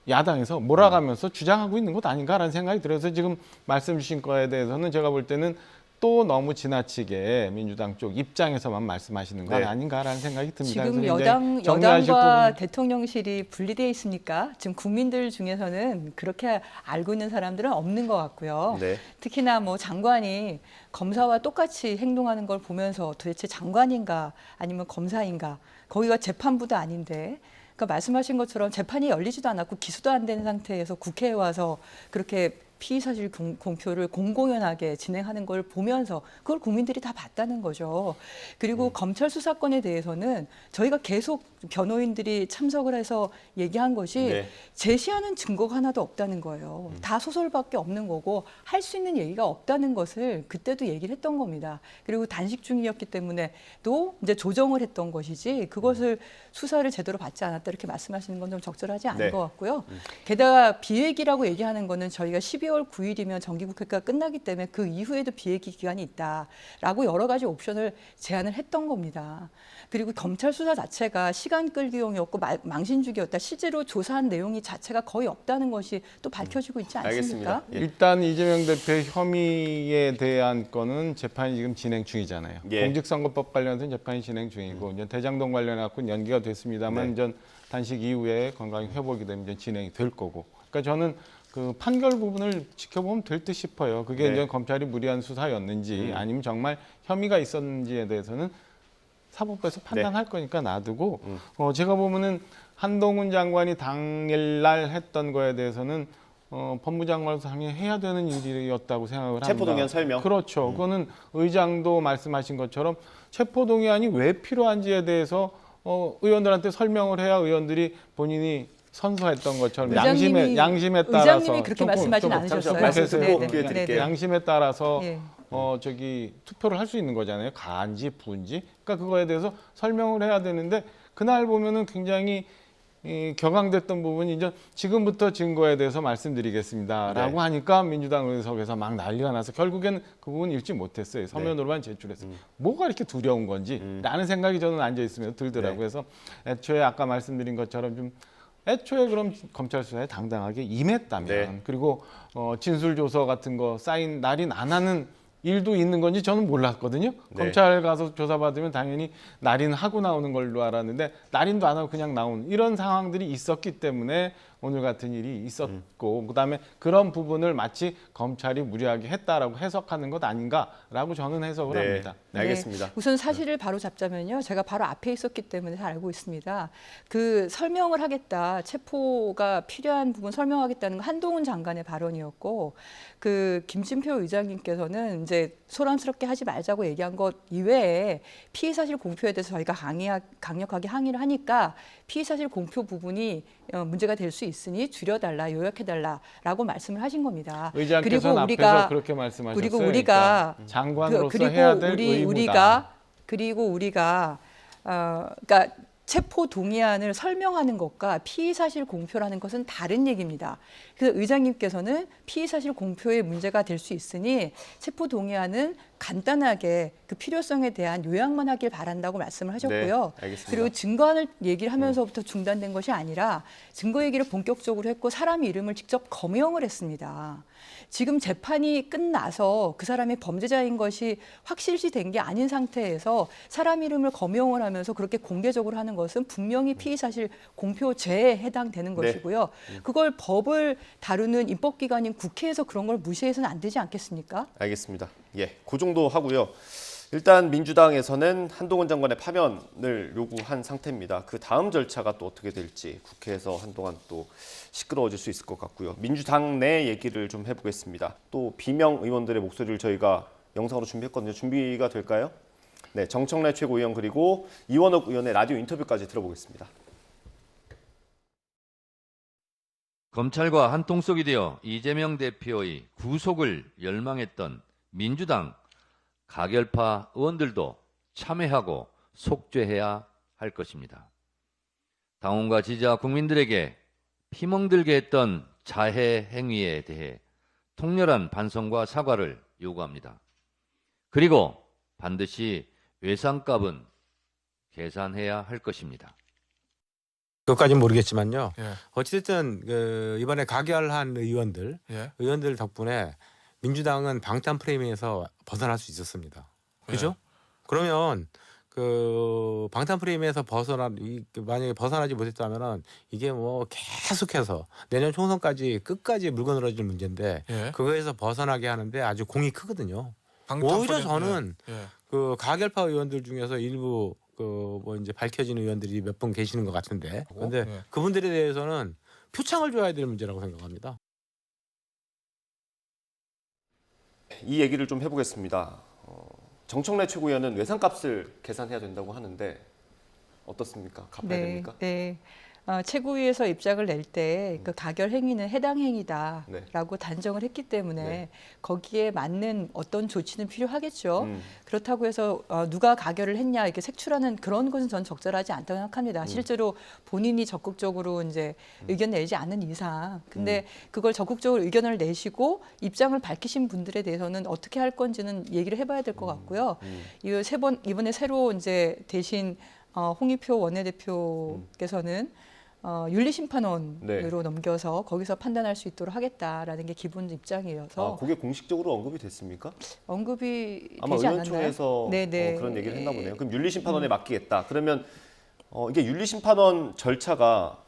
야당에서 몰아가면서 주장하고 있는 것 아닌가라는 생각이 들어서 지금 말씀 주신 거에 대해서는 제가 볼 때는 또 너무 지나치게 민주당 쪽 입장에서만 말씀하시는 건 네. 아닌가라는 생각이 듭니다. 지금 그래서 이제 정리하실 여당과 부분. 대통령실이 분리되어 있으니까 지금 국민들 중에서는 그렇게 알고 있는 사람들은 없는 것 같고요. 네. 특히나 뭐 장관이 검사와 똑같이 행동하는 걸 보면서 도대체 장관인가 아니면 검사인가 거기가 재판부도 아닌데 그러니까 말씀하신 것처럼 재판이 열리지도 않았고 기소도 안 된 상태에서 국회에 와서 그렇게 피의사실 공표를 공공연하게 진행하는 걸 보면서 그걸 국민들이 다 봤다는 거죠. 그리고 검찰 수사권에 대해서는 저희가 계속 변호인들이 참석을 해서 얘기한 것이 네. 제시하는 증거가 하나도 없다는 거예요. 다 소설밖에 없는 거고 할 수 있는 얘기가 없다는 것을 그때도 얘기를 했던 겁니다. 그리고 단식 중이었기 때문에 또 이제 조정을 했던 것이지 그것을 수사를 제대로 받지 않았다 이렇게 말씀하시는 건 좀 적절하지 않은 네. 것 같고요. 게다가 비회기라고 얘기하는 거는 저희가 12월 9일이면 정기국회가 끝나기 때문에 그 이후에도 비회기 기간이 있다라고 여러 가지 옵션을 제안을 했던 겁니다. 그리고 검찰 수사 자체가 시간 끌기용이었고 망신주기였다. 실제로 조사한 내용이 자체가 거의 없다는 것이 또 밝혀지고 있지 않습니까? 알겠습니다. 예. 일단 이재명 대표의 혐의에 대한 건은 재판이 지금 진행 중이잖아요. 예. 공직선거법 관련해서는 재판이 진행 중이고 이제 대장동 관련해 갖고 연기가 됐습니다만 네. 이제 단식 이후에 건강이 회복이 되면 이제 진행이 될 거고. 그러니까 저는 그 판결 부분을 지켜보면 될 듯 싶어요. 그게 네. 이제 검찰이 무리한 수사였는지 아니면 정말 혐의가 있었는지에 대해서는 사법부에서 판단할 거니까 놔두고 제가 보면은 한동훈 장관이 당일날 했던 거에 대해서는 법무장관으로서 당연히 해야 되는 일이었다고 생각을 합니다. 체포동의안 설명. 그렇죠. 그거는 의장도 말씀하신 것처럼 체포동의안이 왜 필요한지에 대해서 의원들한테 설명을 해야 의원들이 본인이 선서했던 것처럼 양심에 따라서 의장님이 그렇게 말씀하진 않으셨어요. 말씀 듣고 네, 기회 네, 드릴게요. 네. 양심에 따라서 예. 투표를 할 수 있는 거잖아요. 가인지 부인지. 그러니까 그거에 대해서 설명을 해야 되는데 그날 보면은 굉장히 격앙됐던 부분이 이제 지금부터 증거에 대해서 말씀드리겠습니다라고 네. 하니까 민주당 의석에서 막 난리가 나서 결국에는 그 부분 읽지 못했어요. 서면으로만 제출했어요. 뭐가 이렇게 두려운 건지라는 생각이 저는 앉아 있으면 들더라고요. 그래서 애초에 아까 말씀드린 것처럼 좀 애초에 그럼 검찰 수사에 당당하게 임했다면 네. 그리고 진술조서 같은 거 쌓인 날인 안 하는 일도 있는 건지 저는 몰랐거든요. 네. 검찰 가서 조사받으면 당연히 날인하고 나오는 걸로 알았는데 날인도 안 하고 그냥 나온 이런 상황들이 있었기 때문에 오늘 같은 일이 있었고 그다음에 그런 부분을 마치 검찰이 무리하게 했다라고 해석하는 것 아닌가라고 저는 해석을 네. 합니다. 네. 알겠습니다. 우선 사실을 바로 잡자면요. 제가 바로 앞에 있었기 때문에 잘 알고 있습니다. 그 설명을 하겠다. 체포가 필요한 부분 설명하겠다는 건 한동훈 장관의 발언이었고 그 김진표 의장님께서는 이제 소란스럽게 하지 말자고 얘기한 것 이외에 피의사실 공표에 대해서 저희가 강력하게 항의를 하니까 피의사실 공표 부분이 문제가 될 수 있으니 줄여달라, 요약해달라라고 말씀을 하신 겁니다. 의장께서는 앞에서 그렇게 말씀하셨어요. 그리고 우리가 그러니까 장관으로서 해야 될 의무다. 그리고 우리가 그러니까 체포 동의안을 설명하는 것과 피의사실 공표라는 것은 다른 얘기입니다. 그래서 의장님께서는 피의사실 공표에 문제가 될 수 있으니 체포 동의안은 간단하게 그 필요성에 대한 요약만 하길 바란다고 말씀을 하셨고요. 네, 알겠습니다. 그리고 증거를 얘기를 하면서부터 중단된 것이 아니라 증거 얘기를 본격적으로 했고 사람 이름을 직접 거명을 했습니다. 지금 재판이 끝나서 그 사람이 범죄자인 것이 확실시 된 게 아닌 상태에서 사람 이름을 거명을 하면서 그렇게 공개적으로 하는 것은 분명히 피의사실 공표죄에 해당되는 것이고요. 그걸 법을 다루는 입법기관인 국회에서 그런 걸 무시해서는 안 되지 않겠습니까? 알겠습니다. 예, 그 정도 하고요. 일단 민주당에서는 한동훈 장관의 파면을 요구한 상태입니다. 그 다음 절차가 또 어떻게 될지 국회에서 한동안 또 시끄러워질 수 있을 것 같고요. 민주당 내 얘기를 좀 해보겠습니다. 또 비명 의원들의 목소리를 저희가 영상으로 준비했거든요. 준비가 될까요? 네, 정청래 최고위원 그리고 이원욱 의원의 라디오 인터뷰까지 들어보겠습니다. 검찰과 한통속이 되어 이재명 대표의 구속을 열망했던 민주당 가결파 의원들도 참회하고 속죄해야 할 것입니다. 당원과 지지자 국민들에게 피멍들게 했던 자해 행위에 대해 통렬한 반성과 사과를 요구합니다. 그리고 반드시 외상값은 계산해야 할 것입니다. 그것까지는 모르겠지만요. 예. 어쨌든 이번에 가결한 의원들 덕분에 민주당은 방탄 프레임에서 벗어날 수 있었습니다. 그죠? 그러면 그 방탄 프레임에서 만약에 벗어나지 못했다면은 이게 뭐 계속해서 내년 총선까지 끝까지 물고 늘어질 문제인데 그거에서 벗어나게 하는데 아주 공이 크거든요. 오히려 저는 그 가결파 의원들 중에서 일부 뭐 이제 밝혀진 의원들이 몇 분 계시는 것 같은데, 그런데 그분들에 대해서는 표창을 줘야 될 문제라고 생각합니다. 이 얘기를 좀 해보겠습니다. 정청래 최고위원은 외상값을 계산해야 된다고 하는데 어떻습니까? 갚아야 됩니까? 네. 최고위에서 입장을 낼 때 그 가결 행위는 해당 행위다라고 단정을 했기 때문에 거기에 맞는 어떤 조치는 필요하겠죠. 그렇다고 해서 누가 가결을 했냐 이렇게 색출하는 그런 것은 저는 적절하지 않다고 생각합니다. 실제로 본인이 적극적으로 이제 의견 내지 않는 이상, 근데 그걸 적극적으로 의견을 내시고 입장을 밝히신 분들에 대해서는 어떻게 할 건지는 얘기를 해봐야 될 것 같고요. 이번에 새로 이제 대신 홍익표 원내대표께서는 윤리심판원으로 넘겨서 거기서 판단할 수 있도록 하겠다라는 게 기본 입장이어서. 그게 공식적으로 언급이 됐습니까? 언급이 아마 되지 의원총회에서 않았나요? 그런 얘기를 했나 보네요. 그럼 윤리심판원에 맡기겠다. 그러면 이게 윤리심판원 절차가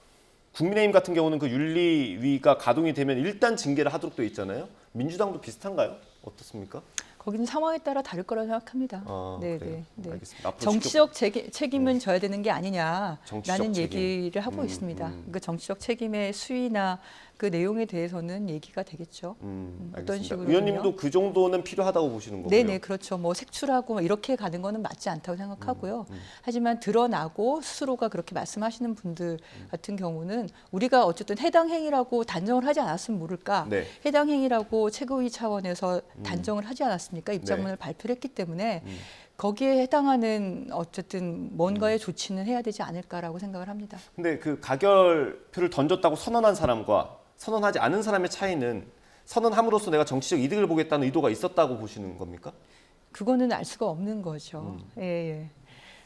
국민의힘 같은 경우는 그 윤리위가 가동이 되면 일단 징계를 하도록 돼 있잖아요. 민주당도 비슷한가요? 어떻습니까? 거기는 상황에 따라 다를 거라고 생각합니다. 네. 알겠습니다. 정치적 책임은 져야 되는 게 아니냐라는 정치적 얘기를 하고 있습니다. 그 정치적 책임의 수위나 그 내용에 대해서는 얘기가 되겠죠. 어떤 식으로 의원님도 그 정도는 필요하다고 보시는 거고요. 네, 그렇죠. 뭐 색출하고 이렇게 가는 거는 맞지 않다고 생각하고요. 하지만 드러나고 스스로가 그렇게 말씀하시는 분들 같은 경우는 우리가 어쨌든 해당 행위라고 단정을 하지 않았으면 모를까. 해당 행위라고 최고위 차원에서 단정을 하지 않았습니까? 입장문을 발표를 했기 때문에 거기에 해당하는 어쨌든 뭔가의 조치는 해야 되지 않을까라고 생각을 합니다. 근데 그 가결표를 던졌다고 선언한 사람과 선언하지 않은 사람의 차이는 선언함으로써 내가 정치적 이득을 보겠다는 의도가 있었다고 보시는 겁니까? 그거는 알 수가 없는 거죠. 예.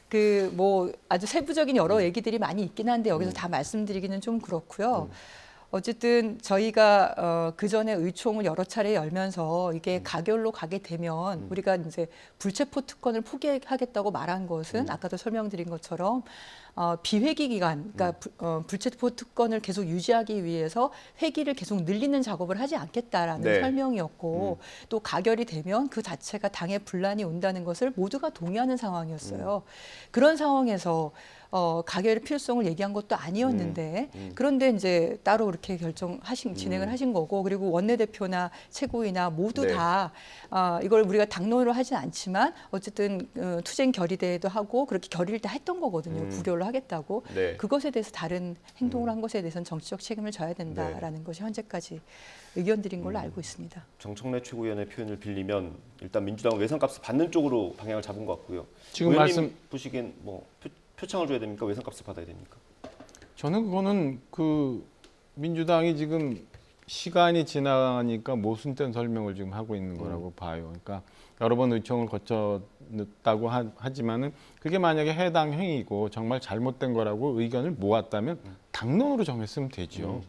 그 뭐 아주 세부적인 여러 얘기들이 많이 있긴 한데 여기서 다 말씀드리기는 좀 그렇고요. 어쨌든 저희가 그 전에 의총을 여러 차례 열면서 이게 가결로 가게 되면 우리가 이제 불체포 특권을 포기하겠다고 말한 것은 아까도 설명드린 것처럼 비회기 기간, 그러니까 불체포 특권을 계속 유지하기 위해서 회기를 계속 늘리는 작업을 하지 않겠다라는 설명이었고 또 가결이 되면 그 자체가 당에 분란이 온다는 것을 모두가 동의하는 상황이었어요. 그런 상황에서 가결의 필요성을 얘기한 것도 아니었는데 그런데 이제 따로 이렇게 진행을 하신 거고, 그리고 원내대표나 최고위나 모두 다 이걸 우리가 당론으로 하진 않지만 어쨌든 투쟁 결의대회도 하고 그렇게 결의를 다 했던 거거든요. 부결을 하겠다고. 그것에 대해서 다른 행동을 한 것에 대해서는 정치적 책임을 져야 된다라는 것이 현재까지 의견들인 걸로 알고 있습니다. 정청래 최고위원의 표현을 빌리면 일단 민주당은 외상값을 받는 쪽으로 방향을 잡은 것 같고요. 지금 의원님 보시기엔 뭐 표창을 줘야 됩니까? 외상값을 받아야 됩니까? 저는 그거는 그 민주당이 지금 시간이 지나가니까 모순된 설명을 지금 하고 있는 거라고 봐요. 그러니까 여러 번 의총을 거쳤다고 하지만은 그게 만약에 해당 행위고 정말 잘못된 거라고 의견을 모았다면 당론으로 정했으면 되죠.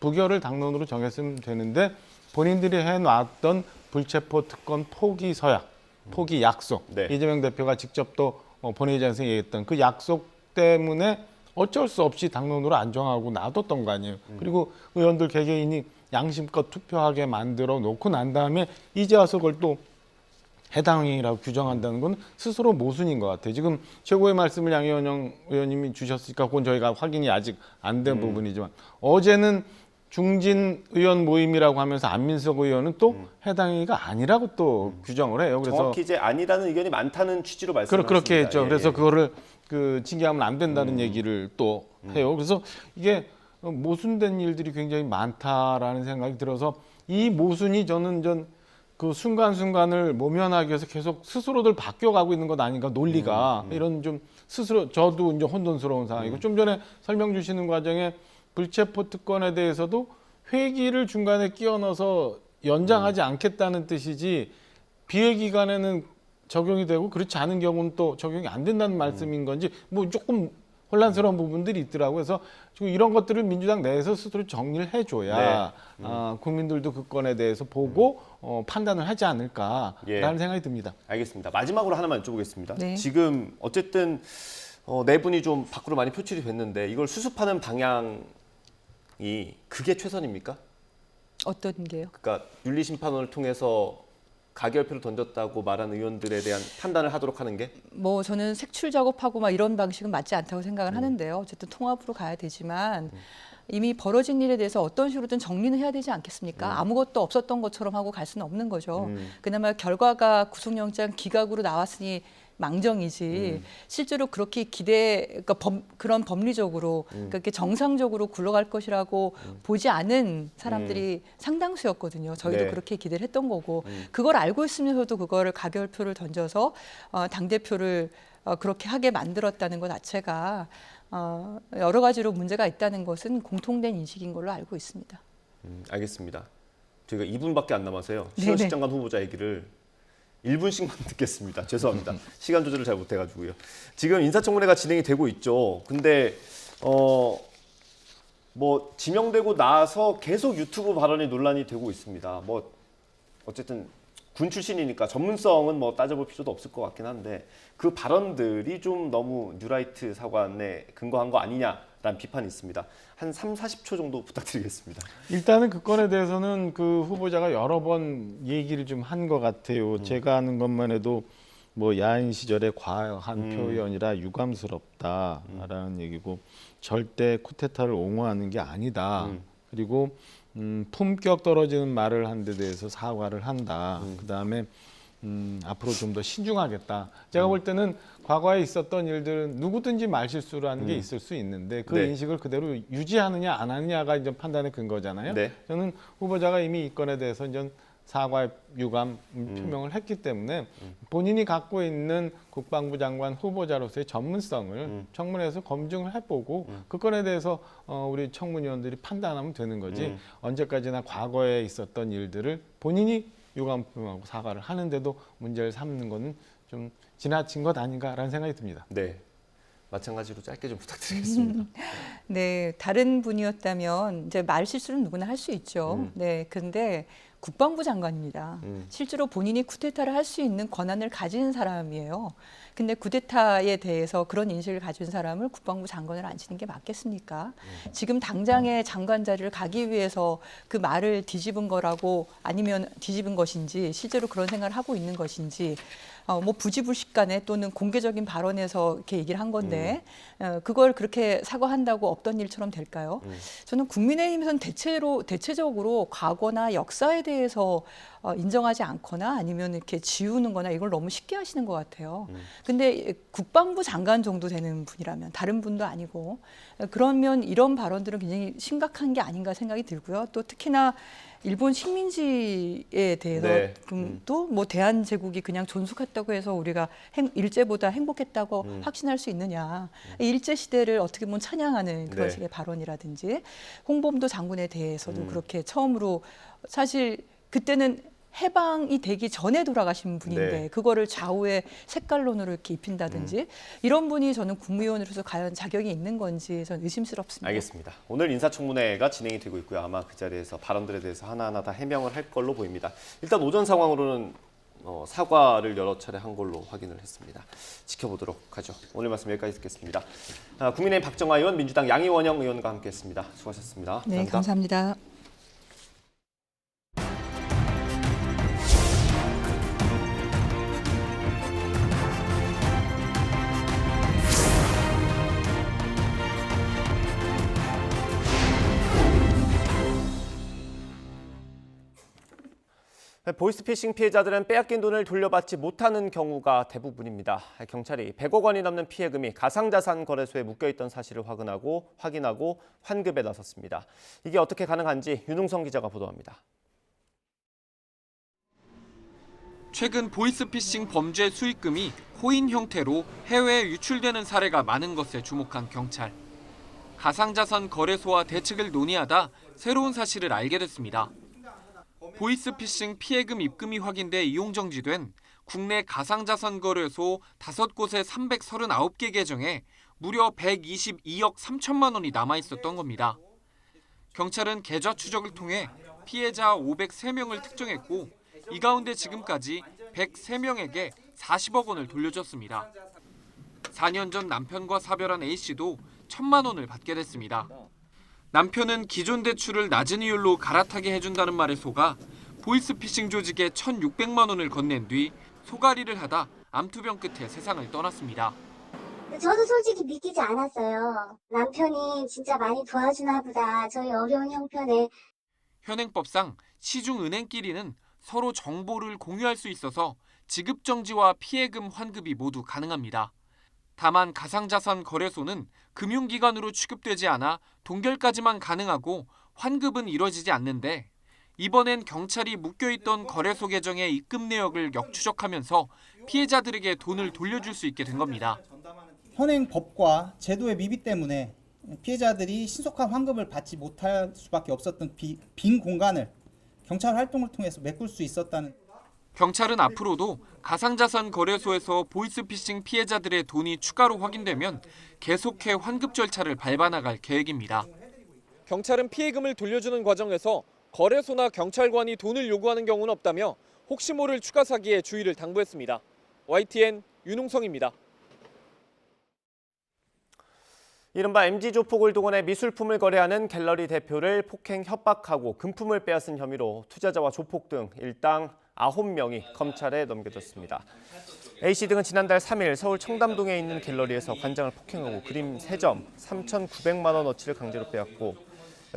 부결을 당론으로 정했으면 되는데 본인들이 해놨던 불체포 특권 포기 서약, 포기 약속, 이재명 대표가 직접 또 본회의장에서 얘기했던 그 약속 때문에 어쩔 수 없이 당론으로 안 정하고 놔뒀던 거 아니에요. 그리고 의원들 개개인이 양심껏 투표하게 만들어 놓고 난 다음에 이제 와서 그걸 또 해당 행위라고 규정한다는 건 스스로 모순인 것 같아요. 지금 최고의 말씀을 양희원 의원님이 주셨으니까 그건 저희가 확인이 아직 안 된 부분이지만 어제는 중진 의원 모임이라고 하면서 안민석 의원은 또 해당 행위가 아니라고 또 규정을 해요. 그래서 정확히 이제 아니라는 의견이 많다는 취지로 말씀을 그렇게 하셨습니다. 했죠. 예, 그래서 예. 그거를 징계하면 안 된다는 얘기를 또 해요. 그래서 이게 모순된 일들이 굉장히 많다라는 생각이 들어서 이 모순이 저는 그 순간순간을 모면하기 위해서 계속 스스로들 바뀌어가고 있는 것 아닌가, 논리가. 이런 좀 스스로 저도 이제 혼돈스러운 상황이고 좀 전에 설명 주시는 과정에 불체포 특권에 대해서도 회기를 중간에 끼워 넣어서 연장하지 않겠다는 뜻이지 비회 기간에는 적용이 되고 그렇지 않은 경우는 또 적용이 안 된다는 말씀인 건지 뭐 조금 혼란스러운 부분들이 있더라고요. 그래서 지금 이런 것들을 민주당 내에서 스스로 정리를 해줘야 국민들도 그 건에 대해서 보고 판단을 하지 않을까라는 생각이 듭니다. 알겠습니다. 마지막으로 하나만 여쭤보겠습니다. 네. 지금 어쨌든 내분이 좀 밖으로 많이 표출이 됐는데 이걸 수습하는 방향이 그게 최선입니까? 어떤 게요? 그러니까 윤리심판원을 통해서 가결표를 던졌다고 말한 의원들에 대한 판단을 하도록 하는 게? 뭐 저는 색출 작업하고 막 이런 방식은 맞지 않다고 생각을 하는데요. 어쨌든 통합으로 가야 되지만 이미 벌어진 일에 대해서 어떤 식으로든 정리는 해야 되지 않겠습니까? 아무것도 없었던 것처럼 하고 갈 수는 없는 거죠. 그나마 결과가 구속영장 기각으로 나왔으니 망정이지 실제로 그렇게 그러니까 그런 법리적으로 그러니까 이렇게 정상적으로 굴러갈 것이라고 보지 않은 사람들이 상당수였거든요. 저희도 네. 그렇게 기대를 했던 거고 그걸 알고 있으면서도 그거를 가결표를 던져서 당대표를 그렇게 하게 만들었다는 것 자체가 여러 가지로 문제가 있다는 것은 공통된 인식인 걸로 알고 있습니다. 알겠습니다. 저희가 2분밖에 안 남아서요. 네네. 시원식 장관 후보자 얘기를 1분씩만 듣겠습니다. 죄송합니다. 시간 조절을 잘 못해가지고요. 지금 인사청문회가 진행이 되고 있죠. 근데 뭐 지명되고 나서 계속 유튜브 발언이 논란이 되고 있습니다. 뭐 어쨌든 군 출신이니까 전문성은 뭐 따져볼 필요도 없을 것 같긴 한데 그 발언들이 좀 너무 뉴라이트 사관에 근거한 거 아니냐라는 비판이 있습니다. 한 30-40초 정도 부탁드리겠습니다. 일단은 그 건에 대해서는 그 후보자가 여러 번 얘기를 좀 한 것 같아요. 제가 아는 것만 해도 뭐 야인 시절에 과한 표현이라 유감스럽다라는 얘기고 절대 쿠데타를 옹호하는 게 아니다. 그리고 품격 떨어지는 말을 한 데 대해서 사과를 한다. 그다음에 앞으로 좀 더 신중하겠다. 제가 볼 때는 과거에 있었던 일들은 누구든지 말실수를 하는 게 있을 수 있는데 그 인식을 그대로 유지하느냐 안 하느냐가 이제 판단의 근거잖아요. 저는 후보자가 이미 이 건에 대해서 이제 사과의 유감 표명을 했기 때문에 본인이 갖고 있는 국방부 장관 후보자로서의 전문성을 청문회에서 검증을 해보고 그 건에 대해서 우리 청문위원들이 판단하면 되는 거지 언제까지나 과거에 있었던 일들을 본인이 유감 표명하고 사과를 하는데도 문제를 삼는 거는 좀 지나친 것 아닌가라는 생각이 듭니다. 네, 마찬가지로 짧게 좀 부탁드리겠습니다. 네, 다른 분이었다면 이제 말 실수는 누구나 할 수 있죠. 네, 근데 국방부 장관입니다. 실제로 본인이 쿠데타를 할 수 있는 권한을 가진 사람이에요. 근데 쿠데타에 대해서 그런 인식을 가진 사람을 국방부 장관을 앉히는 게 맞겠습니까? 지금 당장의 장관 자리를 가기 위해서 그 말을 뒤집은 거라고 아니면 뒤집은 것인지 실제로 그런 생각을 하고 있는 것인지 뭐 부지불식간에 또는 공개적인 발언에서 이렇게 얘기를 한 건데 그걸 그렇게 사과한다고 없던 일처럼 될까요? 저는 국민의힘에서는 대체적으로 과거나 역사에 대해서 인정하지 않거나 아니면 이렇게 지우는 거나 이걸 너무 쉽게 하시는 것 같아요. 근데 국방부 장관 정도 되는 분이라면 다른 분도 아니고 그러면 이런 발언들은 굉장히 심각한 게 아닌가 생각이 들고요. 또 특히나 일본 식민지에 대해서 네. 또 뭐 대한제국이 그냥 존속했다고 해서 우리가 일제보다 행복했다고 확신할 수 있느냐. 일제 시대를 어떻게 보면 찬양하는 그런 네. 식의 발언이라든지 홍범도 장군에 대해서도 그렇게 처음으로 사실 그때는 해방이 되기 전에 돌아가신 분인데 네. 그거를 좌우의 색깔론으로 이렇게 입힌다든지 이런 분이 저는 국무위원으로서 과연 자격이 있는 건지 저는 의심스럽습니다. 알겠습니다. 오늘 인사청문회가 진행이 되고 있고요. 아마 그 자리에서 발언들에 대해서 하나하나 다 해명을 할 걸로 보입니다. 일단 오전 상황으로는 사과를 여러 차례 한 걸로 확인을 했습니다. 지켜보도록 하죠. 오늘 말씀 여기까지 듣겠습니다. 국민의힘 박정아 의원, 민주당 양이원영 의원과 함께했습니다. 수고하셨습니다. 네, 감사합니다. 보이스피싱 피해자들은 빼앗긴 돈을 돌려받지 못하는 경우가 대부분입니다. 경찰이 100억 원이 넘는 피해금이 가상자산 거래소에 묶여있던 사실을 확인하고 환급에 나섰습니다. 이게 어떻게 가능한지 윤웅성 기자가 보도합니다. 최근 보이스피싱 범죄 수익금이 코인 형태로 해외에 유출되는 사례가 많은 것에 주목한 경찰. 가상자산 거래소와 대책을 논의하다 새로운 사실을 알게 됐습니다. 보이스피싱 피해금 입금이 확인돼 이용 정지된 국내 가상자산 거래소 5곳의 339개 계정에 무려 122억 3천만 원이 남아있었던 겁니다. 경찰은 계좌 추적을 통해 피해자 503명을 특정했고 이 가운데 지금까지 103명에게 40억 원을 돌려줬습니다. 4년 전 남편과 사별한 A씨도 1,000만 원을 받게 됐습니다. 남편은 기존 대출을 낮은 이율로 갈아타게 해준다는 말에 속아 보이스피싱 조직에 1,600만 원을 건넨 뒤 소가리를 하다 암투병 끝에 세상을 떠났습니다. 저도 솔직히 믿기지 않았어요. 남편이 진짜 많이 도와주나 보다. 저희 어려운 형편에. 현행법상 시중은행끼리는 서로 정보를 공유할 수 있어서 지급 정지와 피해금 환급이 모두 가능합니다. 다만 가상자산 거래소는 금융기관으로 취급되지 않아 동결까지만 가능하고 환급은 이뤄지지 않는데 이번엔 경찰이 묶여있던 거래소 계정의 입금 내역을 역추적하면서 피해자들에게 돈을 돌려줄 수 있게 된 겁니다. 현행 법과 제도의 미비 때문에 피해자들이 신속한 환급을 받지 못할 수밖에 없었던 빈 공간을 경찰 활동을 통해서 메꿀 수 있었다는. 경찰은 앞으로도 가상자산 거래소에서 보이스피싱 피해자들의 돈이 추가로 확인되면 계속해 환급 절차를 밟아나갈 계획입니다. 경찰은 피해금을 돌려주는 과정에서 거래소나 경찰관이 돈을 요구하는 경우는 없다며 혹시 모를 추가 사기에 주의를 당부했습니다. YTN 윤웅성입니다. 이른바 MG 조폭을 동원해 미술품을 거래하는 갤러리 대표를 폭행 협박하고 금품을 빼앗은 혐의로 투자자와 조폭 등 일당 9명이 검찰에 넘겨졌습니다. A씨 등은 지난달 3일 서울 청담동에 있는 갤러리에서 관장을 폭행하고 그림 3점 3,900만 원어치를 강제로 빼앗고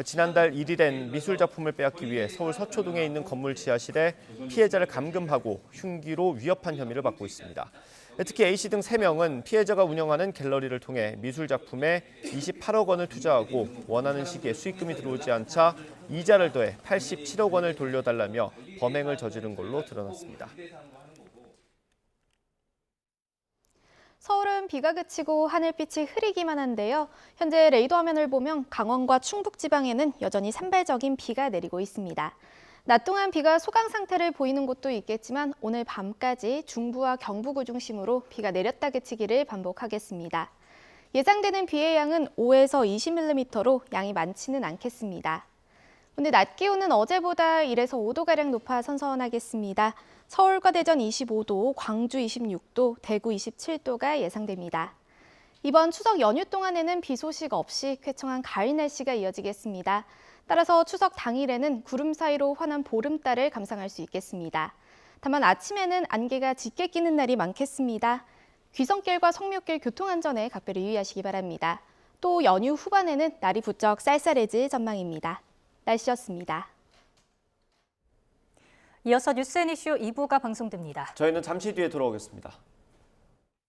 지난달 1일엔 미술 작품을 빼앗기 위해 서울 서초동에 있는 건물 지하실에 피해자를 감금하고 흉기로 위협한 혐의를 받고 있습니다. 특히 A씨 등 3명은 피해자가 운영하는 갤러리를 통해 미술 작품에 28억 원을 투자하고 원하는 시기에 수익금이 들어오지 않자 이자를 더해 87억 원을 돌려달라며 범행을 저지른 걸로 드러났습니다. 서울은 비가 그치고 하늘빛이 흐리기만 한데요. 현재 레이더 화면을 보면 강원과 충북 지방에는 여전히 산발적인 비가 내리고 있습니다. 낮 동안 비가 소강 상태를 보이는 곳도 있겠지만 오늘 밤까지 중부와 경북을 중심으로 비가 내렸다 그치기를 반복하겠습니다. 예상되는 비의 양은 5에서 20mm로 양이 많지는 않겠습니다. 오늘 낮 기온은 어제보다 1에서 5도가량 높아 선선하겠습니다. 서울과 대전 25도, 광주 26도, 대구 27도가 예상됩니다. 이번 추석 연휴 동안에는 비 소식 없이 쾌청한 가을 날씨가 이어지겠습니다. 따라서 추석 당일에는 구름 사이로 환한 보름달을 감상할 수 있겠습니다. 다만 아침에는 안개가 짙게 끼는 날이 많겠습니다. 귀성길과 성묘길 교통안전에 각별히 유의하시기 바랍니다. 또 연휴 후반에는 날이 부쩍 쌀쌀해질 전망입니다. 날씨였습니다. 이어서 뉴스앤이슈 2부가 방송됩니다. 저희는 잠시 뒤에 돌아오겠습니다.